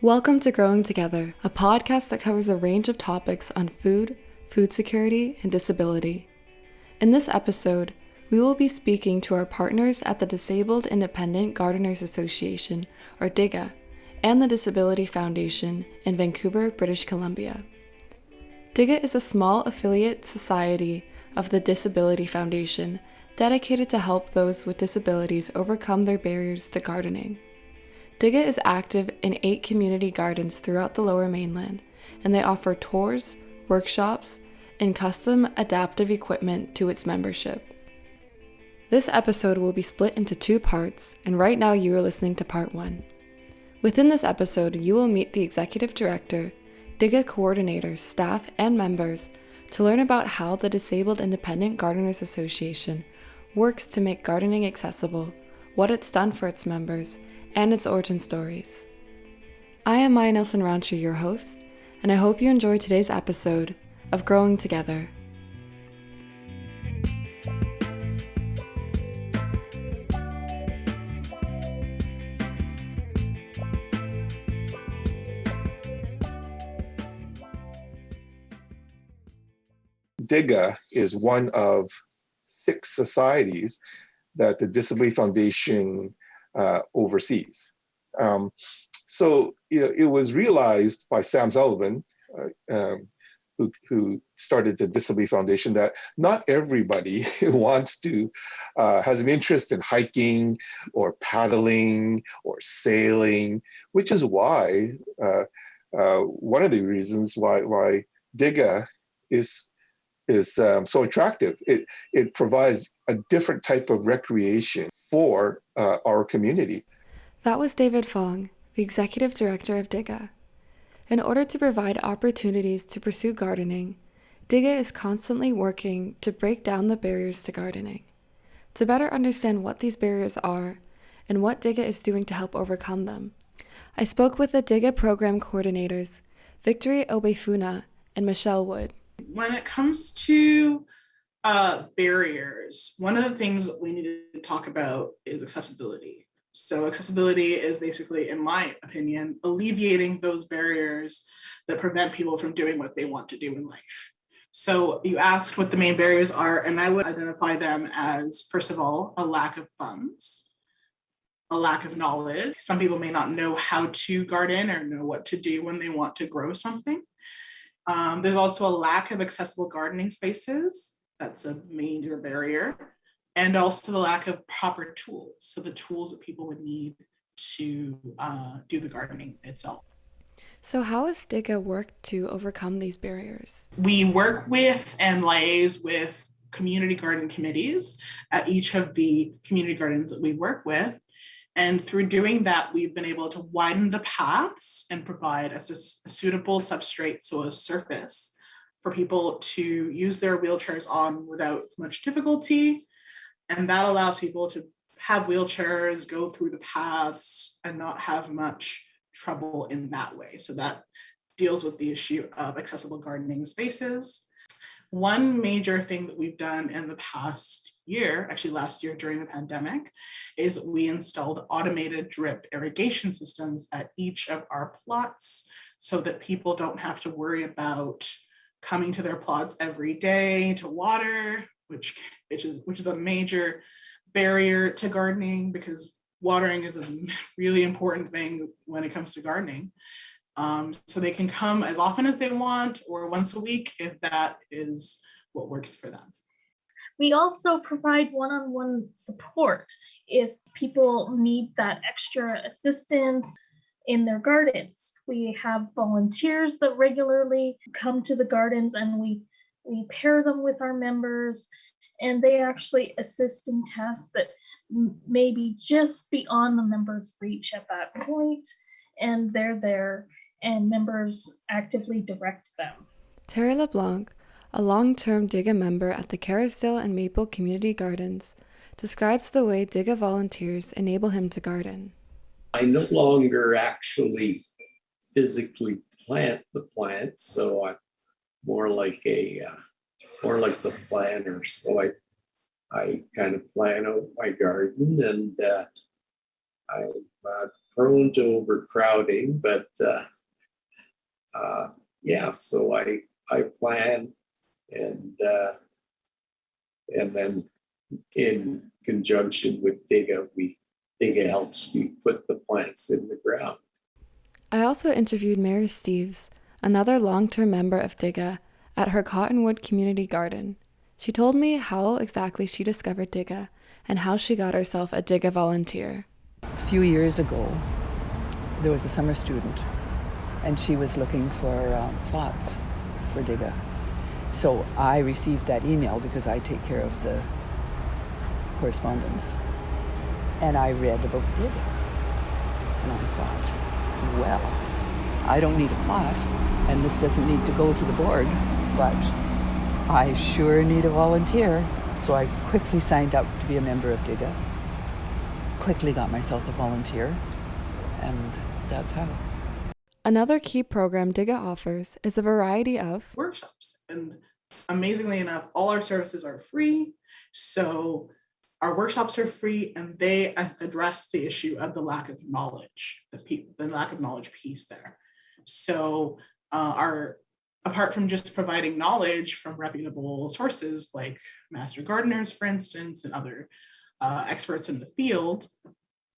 Welcome to Growing Together, a podcast that covers a range of topics on food, food security, and disability. In this episode, we will be speaking to our partners at the Disabled Independent Gardeners Association, or DIGA, and the Disability Foundation in Vancouver, British Columbia. DIGA is a small affiliate society of the Disability Foundation dedicated to help those with disabilities overcome their barriers to gardening. DIGA is active in 8 community gardens throughout the Lower Mainland, and they offer tours, workshops, and custom adaptive equipment to its membership. This episode will be split into 2 parts, and right now you are listening to part 1. Within this episode, you will meet the executive director, DIGA coordinators, staff, and members to learn about how the Disabled Independent Gardeners Association works to make gardening accessible, what it's done for its members, and its origin stories. I am Maya Nelson Roundtree, your host, and I hope you enjoy today's episode of Growing Together. DIGA is one of 6 societies that the Disability Foundation overseas. It was realized by Sam Sullivan, who started the Disability Foundation, that not everybody wants to, has an interest in hiking or paddling or sailing, which is why, one of the reasons why DIGA is so attractive. It provides a different type of recreation for our community. That was David Fong, the executive director of DIGA. In order to provide opportunities to pursue gardening, DIGA is constantly working to break down the barriers to gardening. To better understand what these barriers are and what DIGA is doing to help overcome them, I spoke with the DIGA program coordinators, Victory Obefuna and Michelle Wood. When it comes to barriers, one of the things that we need to talk about is accessibility. So accessibility is basically, in my opinion, alleviating those barriers that prevent people from doing what they want to do in life. So you asked what the main barriers are, and I would identify them as, first of all, a lack of funds, a lack of knowledge. Some people may not know how to garden or know what to do when they want to grow something. There's also a lack of accessible gardening spaces. That's a major barrier. And also the lack of proper tools. So the tools that people would need to do the gardening itself. So how has DIGA worked to overcome these barriers? We work with and liaise with community garden committees at each of the community gardens that we work with. And through doing that, we've been able to widen the paths and provide a suitable substrate, so a surface, for people to use their wheelchairs on without much difficulty. And that allows people to have wheelchairs, go through the paths, and not have much trouble in that way. So that deals with the issue of accessible gardening spaces. One major thing that we've done in the past year, actually last year during the pandemic, is we installed automated drip irrigation systems at each of our plots so that people don't have to worry about coming to their plots every day to water, which is a major barrier to gardening, because watering is a really important thing when it comes to gardening. So they can come as often as they want or once a week if that is what works for them. We also provide one-on-one support if people need that extra assistance in their gardens. We have volunteers that regularly come to the gardens, and we pair them with our members, and they actually assist in tasks that may be just beyond the members' reach at that point, and they're there, and members actively direct them. Terry LeBlanc, a long-term DIGA member at the Kerrisdale and Maple Community Gardens, describes the way DIGA volunteers enable him to garden. I no longer actually physically plant the plants, so I'm more like the planner. So I kind of plan out my garden, and I prone to overcrowding, but yeah, so I plan, and then in conjunction with DIGA, DIGA helps me put the plants in the ground. I also interviewed Mary Steves, another long-term member of DIGA, at her Cottonwood Community Garden. She told me how exactly she discovered DIGA and how she got herself a DIGA volunteer. A few years ago, there was a summer student, and she was looking for plots for DIGA. So I received that email because I take care of the correspondence. And I read about DIGA. And I thought, well, I don't need a plot, and this doesn't need to go to the board, but I sure need a volunteer. So I quickly signed up to be a member of DIGA, quickly got myself a volunteer, and that's how. Another key program DIGA offers is a variety of workshops. And amazingly enough, all our services are free. So our workshops are free, and they address the issue of the lack of knowledge, the lack of knowledge piece there. So apart from just providing knowledge from reputable sources like master gardeners, for instance, and other experts in the field,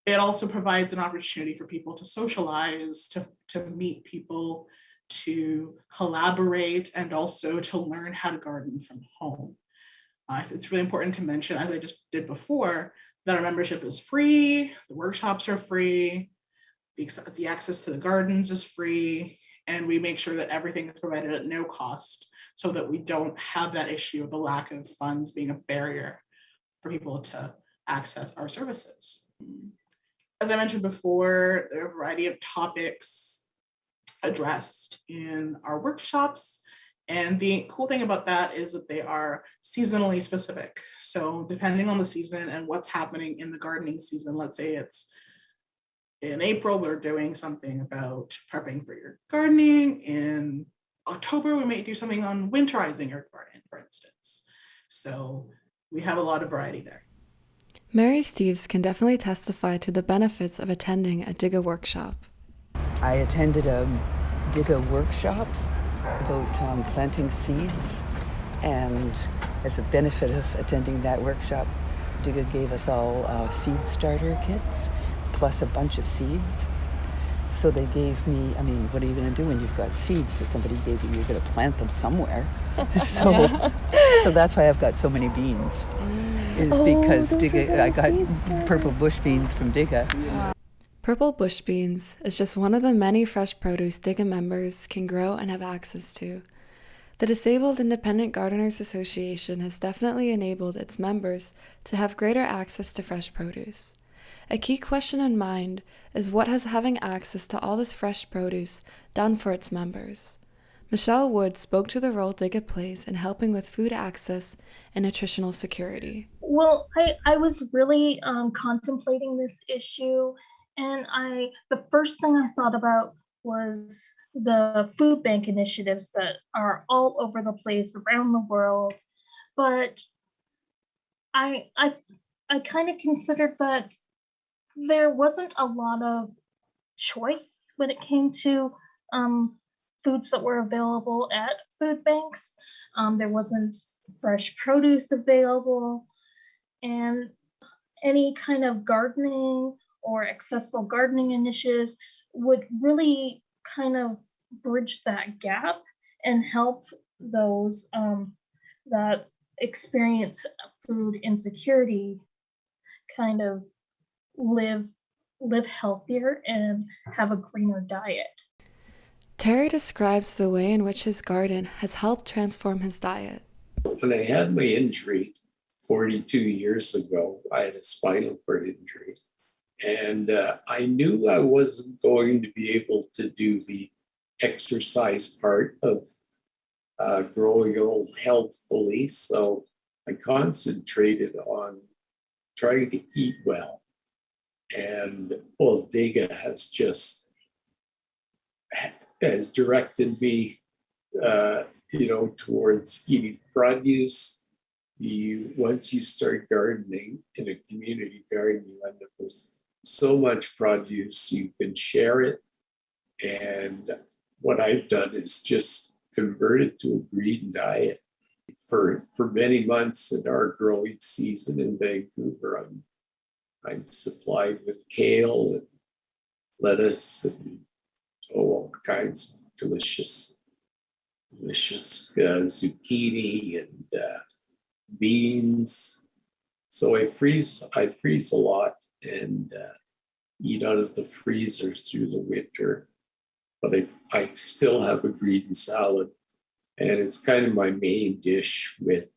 it also provides an opportunity for people to socialize, to meet people, to collaborate, and also to learn how to garden from home. It's really important to mention, as I just did before, that our membership is free, the workshops are free, the access to the gardens is free, and we make sure that everything is provided at no cost so that we don't have that issue of the lack of funds being a barrier for people to access our services. As I mentioned before, there are a variety of topics addressed in our workshops. And the cool thing about that is that they are seasonally specific. So depending on the season and what's happening in the gardening season, let's say it's in April, we're doing something about prepping for your gardening. In October, we might do something on winterizing your garden, for instance. So we have a lot of variety there. Mary Steves can definitely testify to the benefits of attending a DIGA workshop. I attended a DIGA workshop about planting seeds, and as a benefit of attending that workshop, DIGA gave us all seed starter kits plus a bunch of seeds. So they gave me, what are you going to do when you've got seeds that somebody gave you? You're going to plant them somewhere. So that's why I've got so many beans, is because DIGA, I got purple bush beans from DIGA. Wow. Purple bush beans is just one of the many fresh produce DIGA members can grow and have access to. The Disabled Independent Gardeners Association has definitely enabled its members to have greater access to fresh produce. A key question in mind is what has having access to all this fresh produce done for its members? Michelle Wood spoke to the role DIGA plays in helping with food access and nutritional security. Well, I was really contemplating this issue, and the first thing I thought about was the food bank initiatives that are all over the place around the world. But I kind of considered that there wasn't a lot of choice when it came to foods that were available at food banks. There wasn't fresh produce available, and any kind of gardening or accessible gardening initiatives would really kind of bridge that gap and help those that experience food insecurity kind of live healthier and have a greener diet. Terry describes the way in which his garden has helped transform his diet. When I had my injury 42 years ago, I had a spinal cord injury, and I knew I wasn't going to be able to do the exercise part of growing old healthfully, so I concentrated on trying to eat well. And DIGA has directed me, towards eating produce. Once you start gardening in a community garden, you end up with so much produce, you can share it. And what I've done is just convert it to a green diet. For many months in our growing season in Vancouver, I'm supplied with kale and lettuce and all kinds of delicious zucchini and beans. So I freeze a lot and eat out of the freezer through the winter. But I still have a green salad, and it's kind of my main dish with,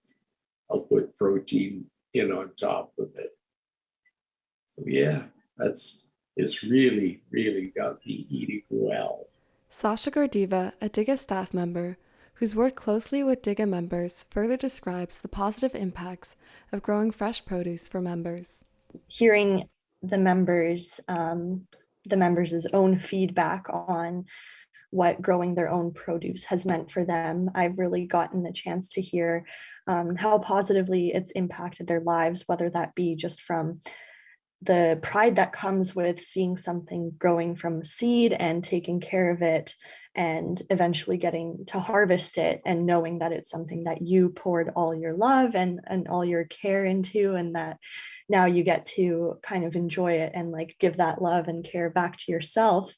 I'll put protein in on top of it. So yeah, it's really, really got me eating well. Sasha Gordieva, a DIGA staff member who's worked closely with DIGA members, further describes the positive impacts of growing fresh produce for members. Hearing the members' own feedback on what growing their own produce has meant for them, I've really gotten the chance to hear how positively it's impacted their lives, whether that be just from the pride that comes with seeing something growing from seed and taking care of it and eventually getting to harvest it and knowing that it's something that you poured all your love and all your care into, and that now you get to kind of enjoy it and like give that love and care back to yourself.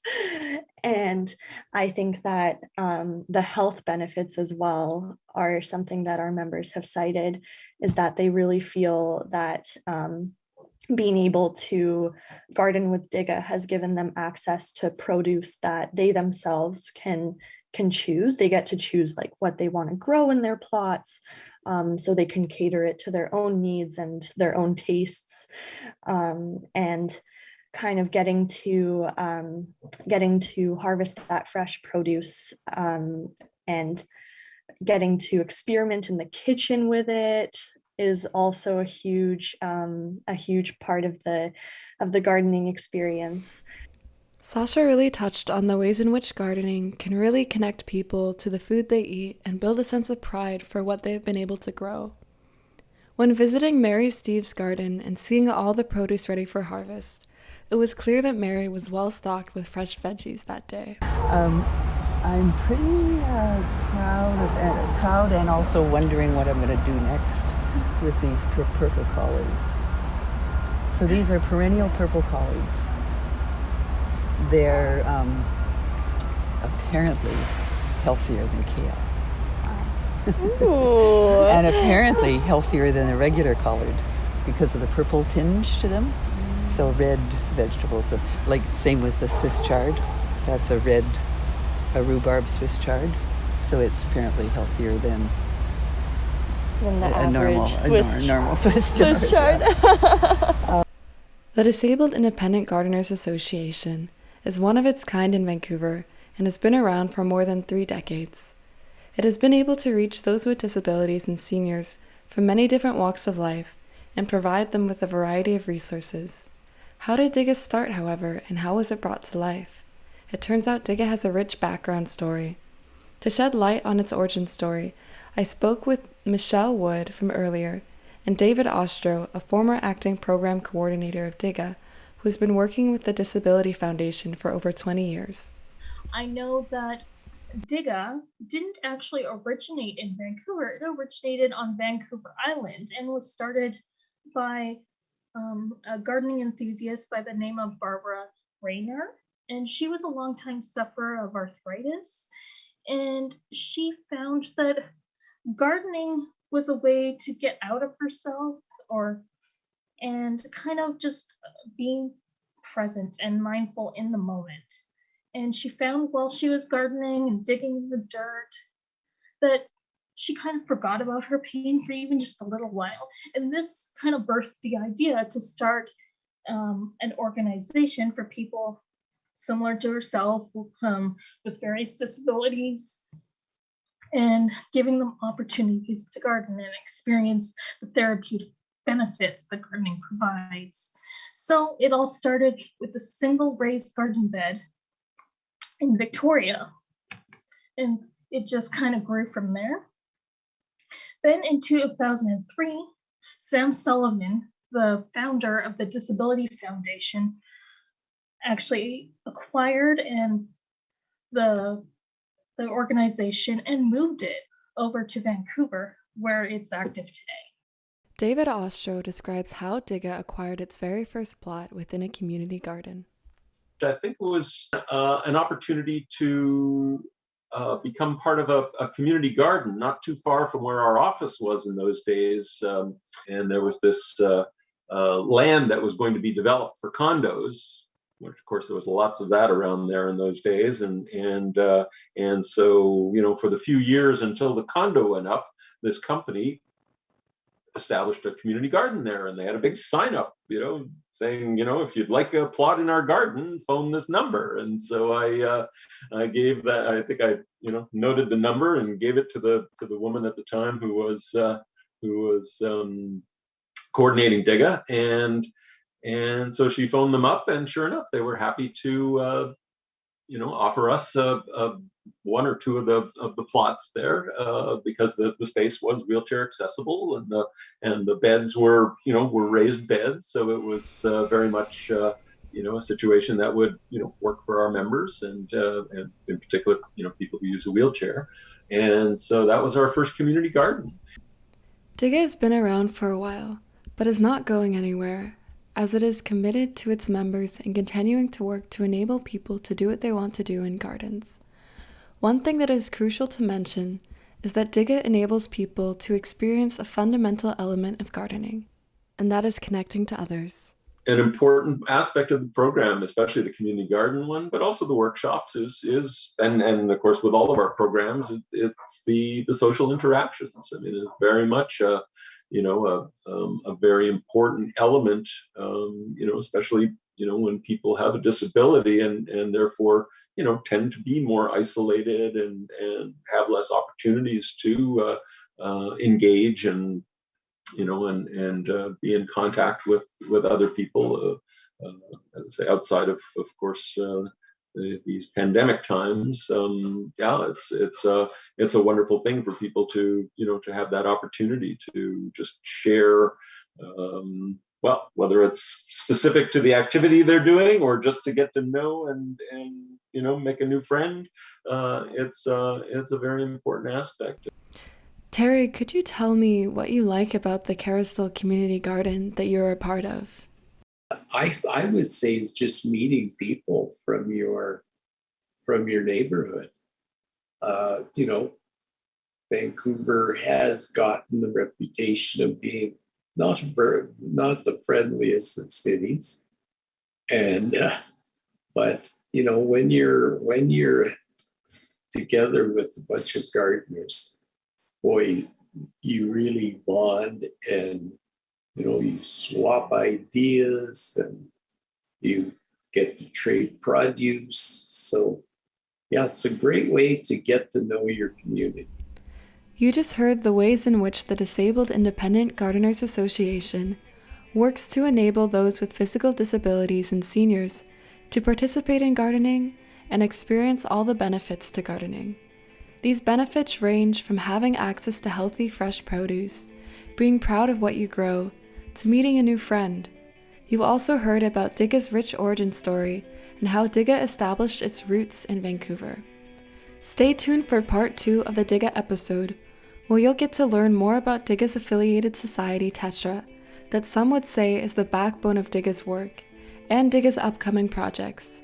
And I think that the health benefits as well are something that our members have cited, is that they really feel that being able to garden with DIGA has given them access to produce that they themselves can choose. They get to choose like what they want to grow in their plots, so they can cater it to their own needs and their own tastes, and kind of getting to harvest that fresh produce, and getting to experiment in the kitchen with it is also a huge part of the gardening experience. Sasha really touched on the ways in which gardening can really connect people to the food they eat and build a sense of pride for what they've been able to grow. When visiting Mary Steve's garden and seeing all the produce ready for harvest, it was clear that Mary was well stocked with fresh veggies that day. I'm pretty proud and also wondering what I'm going to do next with these purple collards. So these are perennial purple collards. They're apparently healthier than kale. And apparently healthier than the regular collard because of the purple tinge to them. So red vegetables, so like same with the Swiss chard. That's a rhubarb Swiss chard. So it's apparently healthier than The normal Swiss chard. The Disabled Independent Gardeners Association is one of its kind in Vancouver and has been around for more than 3 decades. It has been able to reach those with disabilities and seniors from many different walks of life and provide them with a variety of resources. How did DIGA start, however, and how was it brought to life? It turns out DIGA has a rich background story. To shed light on its origin story, I spoke with Michelle Wood from earlier and David Ostro, a former acting program coordinator of DIGA, who's been working with the Disability Foundation for over 20 years. I know that DIGA didn't actually originate in Vancouver. It originated on Vancouver Island and was started by a gardening enthusiast by the name of Barbara Rayner. And she was a longtime sufferer of arthritis. And she found that gardening was a way to get out of herself and kind of just being present and mindful in the moment. And she found while she was gardening and digging in the dirt that she kind of forgot about her pain for even just a little while. And this kind of birthed the idea to start an organization for people similar to herself with various disabilities, and giving them opportunities to garden and experience the therapeutic benefits that gardening provides. So it all started with a single raised garden bed in Victoria, and it just kind of grew from there. Then in 2003, Sam Sullivan, the founder of the Disability Foundation, actually acquired and the organization and moved it over to Vancouver, where it's active today. David Ostro describes how DIGA acquired its very first plot within a community garden. I think it was an opportunity to become part of a community garden, not too far from where our office was in those days. And there was this land that was going to be developed for condos, which of course there was lots of that around there in those days. And so, you know, for the few years until the condo went up, this company established a community garden there, and they had a big sign up, you know, saying, you know, if you'd like a plot in our garden, phone this number. And so I gave that. I think I, you know, noted the number and gave it to the woman at the time who was coordinating DIGA, and so she phoned them up, and sure enough, they were happy to you know, offer us one or two of the plots there because the space was wheelchair accessible, and the beds were, you know, were raised beds, so it was very much you know, a situation that would, you know, work for our members, and in particular, you know, people who use a wheelchair. And so that was our first community garden. DIGA has been around for a while, but is not going anywhere, as it is committed to its members and continuing to work to enable people to do what they want to do in gardens. One thing that is crucial to mention is that DIGA enables people to experience a fundamental element of gardening, and that is connecting to others. An important aspect of the program, especially the community garden one, but also the workshops, is and of course with all of our programs, it's the social interactions. I mean, it's very much you know, a very important element, you know, especially, you know, when people have a disability and therefore, you know, tend to be more isolated and have less opportunities to engage and, you know, and be in contact with other people, as I say, outside of course, these pandemic times. Yeah, it's a wonderful thing for people to, you know, to have that opportunity to just share, well, whether it's specific to the activity they're doing or just to get to know and you know, make a new friend. It's a very important aspect. Terry, could you tell me what you like about the Caristol Community Garden that you're a part of? I would say it's just meeting people from your neighborhood. You know, Vancouver has gotten the reputation of being not the friendliest of cities, and but you know, when you're together with a bunch of gardeners, boy, you really bond, and you know, you swap ideas and you get to trade produce. So yeah, it's a great way to get to know your community. You just heard the ways in which the Disabled Independent Gardeners Association works to enable those with physical disabilities and seniors to participate in gardening and experience all the benefits to gardening. These benefits range from having access to healthy, fresh produce, being proud of what you grow, to meeting a new friend. You also heard about DIGA's rich origin story and how DIGA established its roots in Vancouver. Stay tuned for part 2 of the DIGA episode, where you'll get to learn more about DIGA's affiliated society, Tetra, that some would say is the backbone of DIGA's work, and DIGA's upcoming projects.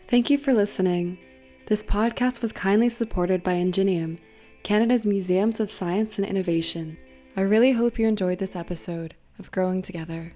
Thank you for listening. This podcast was kindly supported by Ingenium, Canada's Museums of Science and Innovation. I really hope you enjoyed this episode of Growing Together.